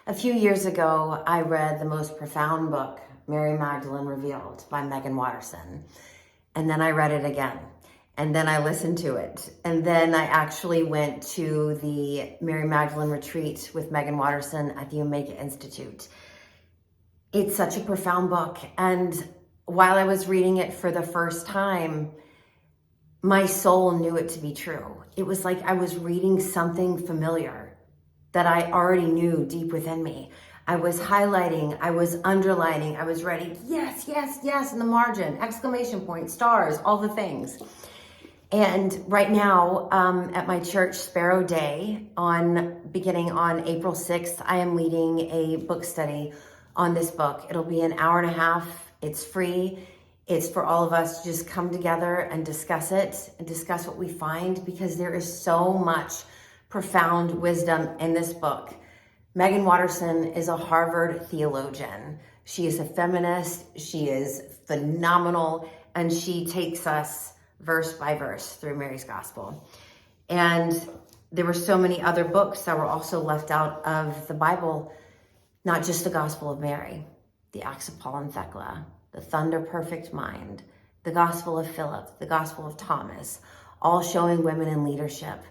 A few years ago, I read the most profound book, Mary Magdalene Revealed by Megan Watterson. And then I read it again. And then I listened to it. And then I actually went to the Mary Magdalene retreat with Megan Watterson at the Omega Institute. It's such a profound book. And while I was reading it for the first time, my soul knew it to be true. It was like I was reading something familiar that I already knew deep within me. I was highlighting, I was underlining, I was writing, yes, yes, yes, in the margin, exclamation point, stars, all the things. And right now at my church, Spero Dei, beginning on April 6th, I am leading a book study on this book. It'll be an hour and a half. It's free. It's for all of us to just come together and discuss it and discuss what we find, because there is so much profound wisdom in this book. Megan Watterson is a Harvard theologian. She is a feminist. She is phenomenal. And she takes us verse by verse through Mary's gospel. And there were so many other books that were also left out of the Bible, not just the Gospel of Mary, the Acts of Paul and Thecla, the Thunder Perfect Mind, the Gospel of Philip, the Gospel of Thomas, all showing women in leadership,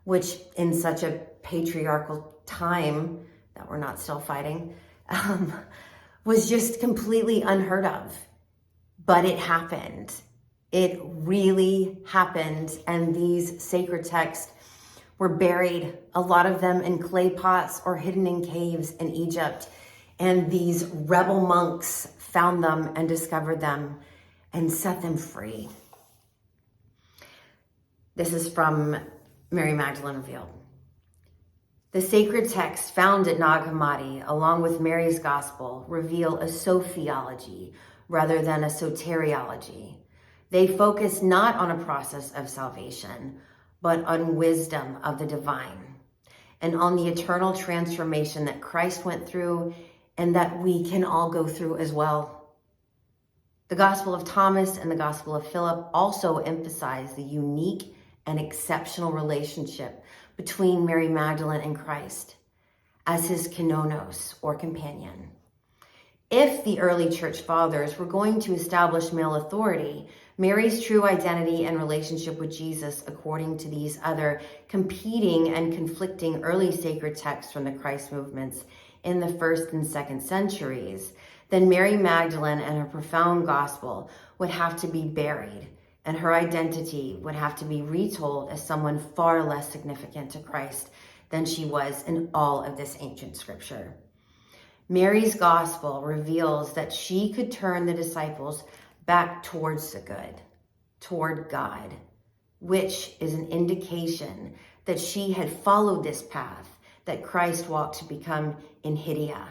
which in such a patriarchal time that we're not still fighting, was just completely unheard of. But it happened. It really happened. And these sacred texts were buried, a lot of them in clay pots or hidden in caves in Egypt. And these rebel monks found them and discovered them and set them free. This is from Mary Magdalene Revealed. The sacred texts found at Nag Hammadi, along with Mary's gospel, reveal a sophiology rather than a soteriology. They focus not on a process of salvation, but on wisdom of the divine, and on the eternal transformation that Christ went through and that we can all go through as well. The Gospel of Thomas and the Gospel of Philip also emphasize the unique and exceptional relationship between Mary Magdalene and Christ as his kenonos, or companion. If the early church fathers were going to establish male authority, Mary's true identity and relationship with Jesus, according to these other competing and conflicting early sacred texts from the Christ movements in the 1st and 2nd centuries, then Mary Magdalene and her profound gospel would have to be buried, and her identity would have to be retold as someone far less significant to Christ than she was in all of this ancient scripture. Mary's gospel reveals that she could turn the disciples back towards the good, toward God, which is an indication that she had followed this path that Christ walked to become in Hydia.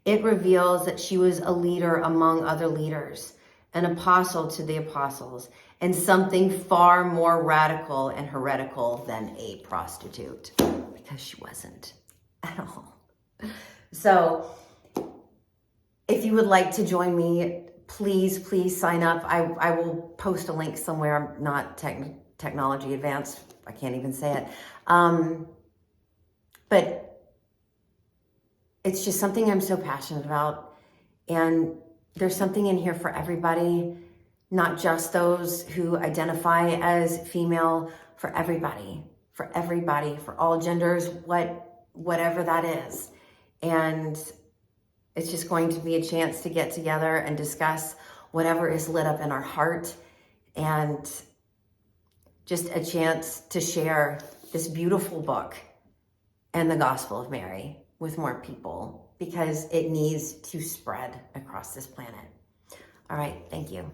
It reveals that she was a leader among other leaders, an apostle to the apostles, and something far more radical and heretical than a prostitute, because she wasn't at all. So if you would like to join me, please sign up. I will post a link somewhere. I'm not technology advanced. I can't even say it. But it's just something I'm so passionate about. And there's something in here for everybody, not just those who identify as female, for everybody, for all genders, whatever that is. And it's just going to be a chance to get together and discuss whatever is lit up in our heart, and just a chance to share this beautiful book and the Gospel of Mary with more people, because it needs to spread across this planet. All right, thank you.